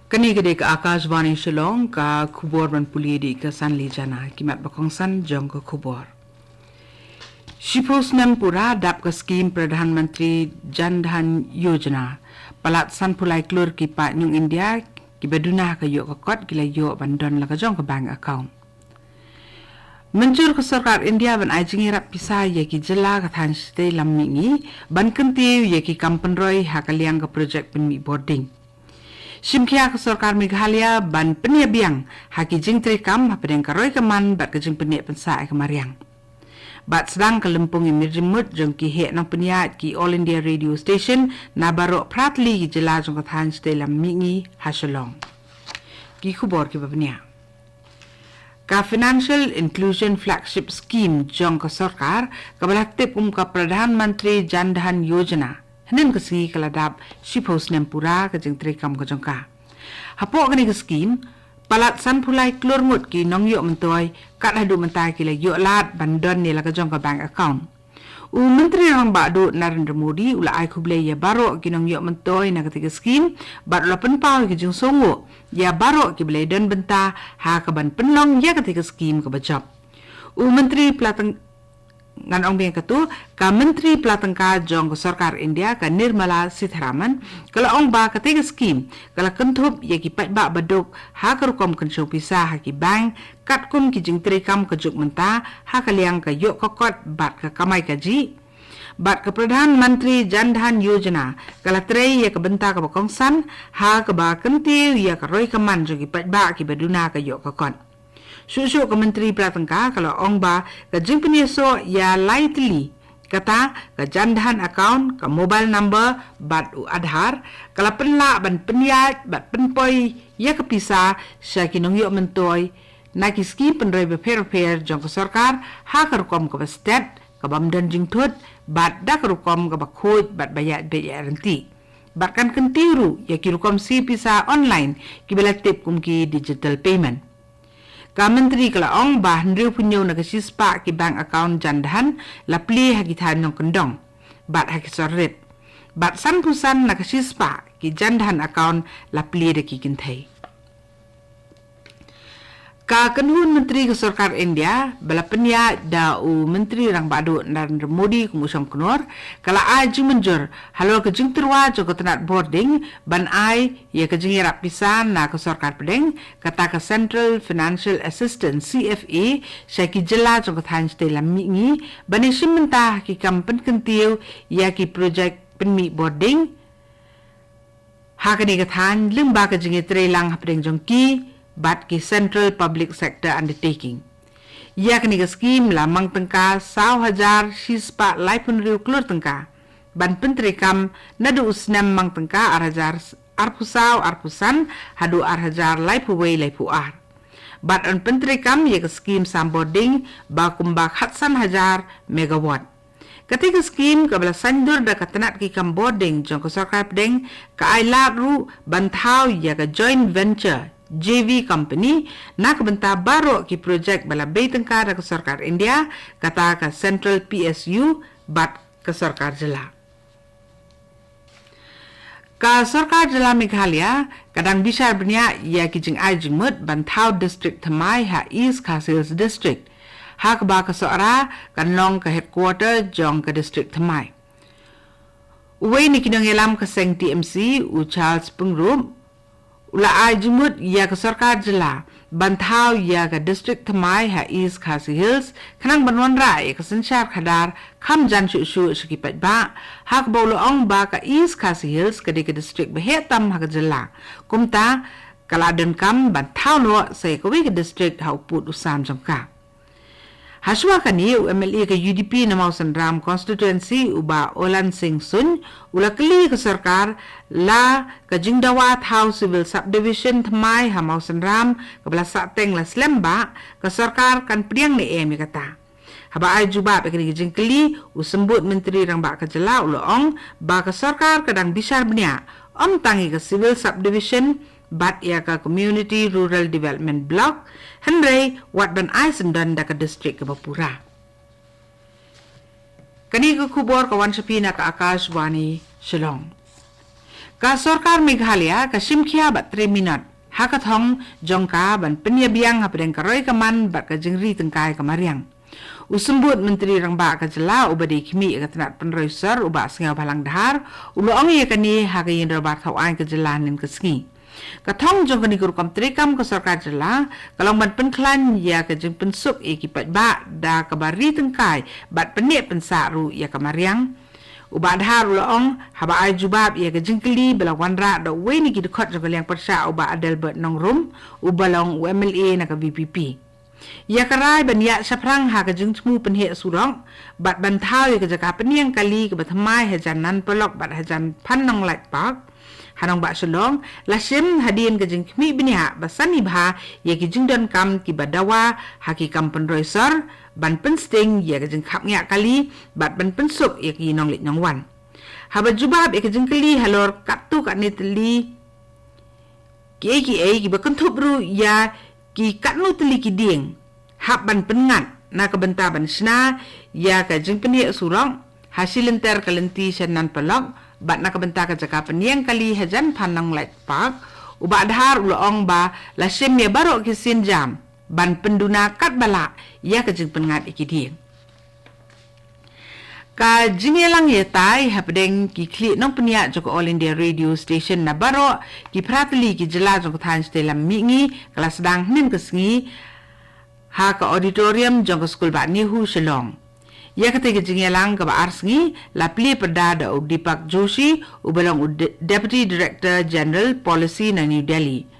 Kani gede ke Akashvani Shillong ka khubor ban puli di ke san li jana kimat bakong san jong ke khubor. Shipos pura dap ke skim Pradhan Mantri Jan Dhan Yojana palat san pulai klur ki pa nyung India ki beduna ke yok ke kot gila yok bandon la ke jong ke bank account. Mencur ke sarkar India ban ajing irap pisah ye ki jela ke than stay lam mingi ban kentiu ye ki kampenroi hakaliang ke projek penmi boarding. Simkia ke sarkar Meghalaya ban penia biang haki jing trikam hapedeng karoi keman bat ke jing penia pensa ke mariang. Bat sedang ke lempung imirjimut jong ki hek nang penia ki All India Radio Station na barok pratli ki jela jong kathan stelam mingi hasilong. Ki khubor ki babnia. Ka Financial Inclusion Flagship Scheme jong ke sarkar kabalatip ka Pradhan Mantri Jan Dhan Yojana. Henen kasi kaladap shipos pura ke jeng trikam ke jongka. Hapok kani ke skim palat san pulai klur ngut ki nong yok mentoy kat hadu mentai ki la yok lat bandon ni la ke jongka bank account. Menteri Rang Badu Narendra Modi ula ai kuble ya barok ki nong yok mentoy na ketika skim bat la penpau ki jeng songo ya barok ki ble don benta ha ke ban penlong ya ketika skim ke bajap. Menteri Pelatang ngan ong biang katu ka menteri pelatangka jong ke sarkar India ka Nirmala Sitharaman kala ong ba ketiga skim kala kentup ye ki pat ba baduk ha kerukom kensho pisah ha ki bank kat kum ki jing trikam ke juk menta ha kaliang ke yok kokot bat ke kamai kaji bat ke Pradhan Mantri Jan Dhan Yojana kala trei ye ke benta ke bakongsan ha ke ba kentil ye ke roi keman jong ki pat ba ki baduna ke yok kokot. Susu ke Menteri Pelatangka kalau ong ba ke jing penyeso ya lightly kata ke jandahan account ke mobile number bat u adhar kalau penla ban penyat bat penpoi ya kepisah syaki nong yok mentoy naki ski penroi beper jong ke sarkar ha kerukom ke stat ke bamdan jing tut bat da kerukom ke bakhoj bat bayat renti bat kan kentiru ya kirukom si pisah online ki belatip kum ki digital payment. Ka menteri kala ong bah ndriu punyo na kasispa ki bank account jandahan la pli haki than nong kendong bat haki sorrit bat san pusan na kasispa ki jandahan account la pli de ki kinthai. Ka kenhun menteri ke sarkar India bala penya da menteri Rang Badu Narendra Modi kumusam kenor kala ai jing menjur halo ke jing terwa jo ke tenat boarding ban ai ye ke jing rap pisan na ke sarkar pedeng kata ke Central Financial Assistance CFA syaki jela jo ke than stelam mingi bani simenta ki kampen kentiu ya ki projek penmi boarding ha ke ni ke than limba ke jing trelang hapdeng jongki bat ki Central Public Sector Undertaking. Ia kini ke skim lamang tengka 1,000 sispa laipun riu kelur tengka. Ban pentrikam nadu usnam mang tengka arpusan hadu arhajar laipu wei laipu ar. Bat on pentrikam ia ke skim samboding bakumbak hatsan hajar megawatt. Ketika skim kabla sandur da katanat ki boarding jong ke sarkar pedeng ka ailat ru bantau ia ke joint venture JV company nak benta baru ki projek bala bay tengkar ke sarkar India kata ke Central PSU bat ke sarkar jela. Ka sarkar jela Meghalaya kadang bisar benya ya ki jing ai jing mut bantau district thamai ha East Khasi district ha ke ba ke sora kan long ke headquarter jong ke district thamai. Uwe ni kinong elam ke seng TMC u Charles Pengrum ula ai jumut ya ke sarkar jela bantau ya ke district thamai ha East Khasi Hills kanang banwan rai ke sensyar khadar kham jan shu sekipat ba hak bolo ong ba ke East Khasi Hills ke district behetam ha ke jela kumta kaladen kam bantau lo se ke district ha uput usam jongka. Haswa kani MLA ke UDP na Mausan Ram constituency uba Olan Singh Sun ula keli ke sarkar la ke Jingdawat House Civil Subdivision thamai ha Mausan Ram ke bala sateng la slemba ke sarkar kan priang ne em kata. Haba ai juba ke jing keli usembut menteri Rang Ba ke jela ula ong ba ke sarkar kadang bisar benya om tangi ke civil subdivision bat ia ke community rural development block henry wat ban Aisendan da ke district ke Bapura. Kani ke kubor kawan sepina ke Akashvani Shillong. Ka Sarkar Meghalaya ka simkhia bat 3 minit. Hakathong jongka ban penyabiang hapadeng karoy kaman bat ka jingri tengkai kamariang. Usembut Menteri Rangba ka jela ubadi kimi ka tenat penroiser uba singa balang dahar uloong ye kani hagayin robat hawain ka jelanin ka sengi. Kathong jong kani guru kam trikam ka sarkar jela kalong ban penklan ya ka jing pensuk ki pat ba da ka bari tengkai bat penik pensaru ya kamariang. Uba dahar uloong haba ai jubab ia ke jingkeli belawan ra da weni ki dekot jong liang persya uba Adelbert Nongrum ubalong UMLA na ka VPP. Ia karai ban ya saprang ha ka jing tmu penhe surong bat bantau ia ke jaka peniang kali ke batmai hajanan pelok bat hajan panong light park hanong ba Shillong lasim hadien ke jing kmi benia basani bha ia ke jing don kam ki badawa haki kam penroiser ban pensting ia ke jing khap ngya kali bat ban pensuk ia ki nong lit nong wan haba jubab ia ke jing kali halor katu kat ni teli ki bakentup ru ya ki katnu teli ki ding hap ban pengat na ke benta ban sna ya ke jing peni surong hasil enter kalenti sanan pelok bat na ke benta ke jaka peniang kali hajan panang light park uba dahar uloong ba lasim ya baro ki sin jam ban penduna kat bala ia ke jing pengat ikiding ka jingelang ye tai hapdeng ki kli nong penia joko All India Radio Station na baro ki pratli ki jela joko than stelam mingi kelas sedang nin kesengi ha ka auditorium joko skul ba ni hu Shillong ia kata ke jingelang ka ba arsengi la pli perda da Dipak Joshi ubalong Deputy Director General Policy na New Delhi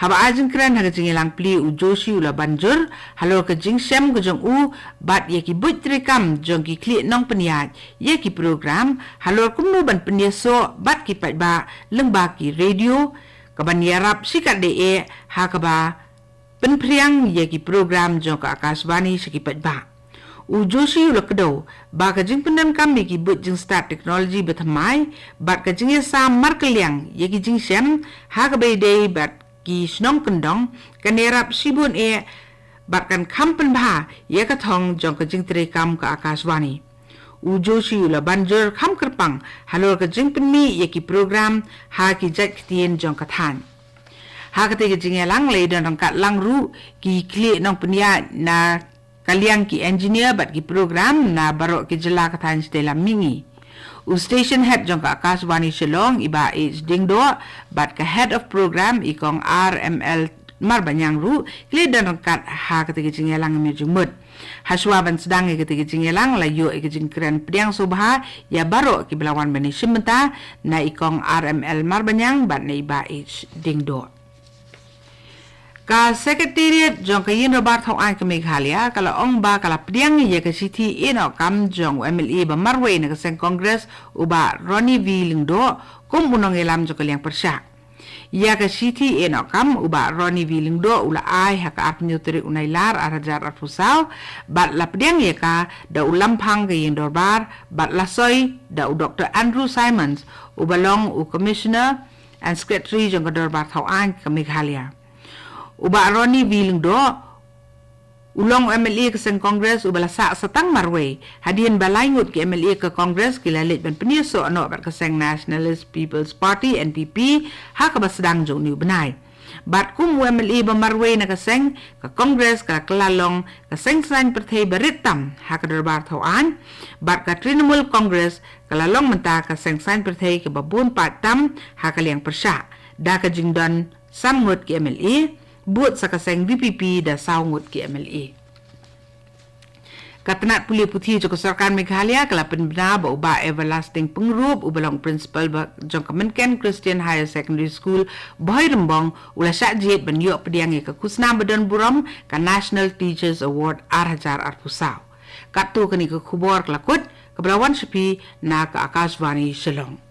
haba ajin kran haga jingelang pli u Joshi ula banjur halo ke jingsem ke jong u bat ye ki buit rekam jong ki kli nong peniat ye ki program halo kumnu ban penyeso bat ki pat ba lengba ki radio ka ban yarap sikat de e ha ka ba penpriang ye ki program jong ka Akashvani sekipat ba u Joshi ula kedo ba ka jing pendan kami ki buit jing start teknologi bethamai bat ka jing sam markeliang ye ki jingsem ha ka be de bat ki snong kendong kanerap sibun e batkan kampen bha ye ka thong jong ka jing tre kam ka Akashvani u Joshi ula banjur kham kerpang halor ka jing penmi ye ki program ha ki jat tien jong ka than ha ka te jing lang le don kat lang ru ki kli nong penia na kaliang ki engineer bat ki program na baro ki jela ka than stela mingi u station head jong ka Akashvani Shillong iba H dingdo bat ka head of program ikong RML marbanyang ru kli dan kat ha ketika jingelang me jumut haswa ban sedang ketika jingelang layu ke jingkren pediang subha ya baro ki belawan bani simenta na ikong RML marbanyang bat na iba H dingdo ka secretariat jong ka yin robat thong an ka Meghalaya kala ong ba kala pediang ye ka city ino kam jong MLA ba marwe na ka seng congress uba Ronnie V Lingdo kum unong elam jong ka liang persya ya ka city ino kam uba Ronnie V Lingdo ula ai ha ka apnyo teri unai lar arajar atfusau bat la pediang ye ka da ulam phang ka yin dorbar bat la soy da u Dr. Andrew Simons ubalong u commissioner and secretary jong ka dorbar thong an ka Meghalaya uba Ronnie V Lingdo ulong MLA ke seng Kongres ubala sa setang marwe hadian balai ngut ke MLA ke Kongres kilalit ban penyeso ano bat ke seng Nationalist People's Party NPP ha ka sedang jong ni benai bat kum MLA ba marwe na ke seng ke Kongres ka kelalong ke seng san perthai baritam ha ka darbar thawan bat ka Trinamool Kongres kelalong menta ke seng san perthai ke babun patam ha ka liang persya da ka jingdon samngut ke MLA buat sakaseng VPP da saungut ki MLA. Katanat puli putih joko sarkar Meghalaya kala penbena ba uba everlasting pengrup ubalong principal ba jong Kemenken Christian Higher Secondary School Boy Rembong ula syajit ban yok pediang ke kusna badan buram ka National Teachers Award arhajar arpusau. Katu kani ke khubor kelakut kebelawan sepi na ke Akashvani Shillong.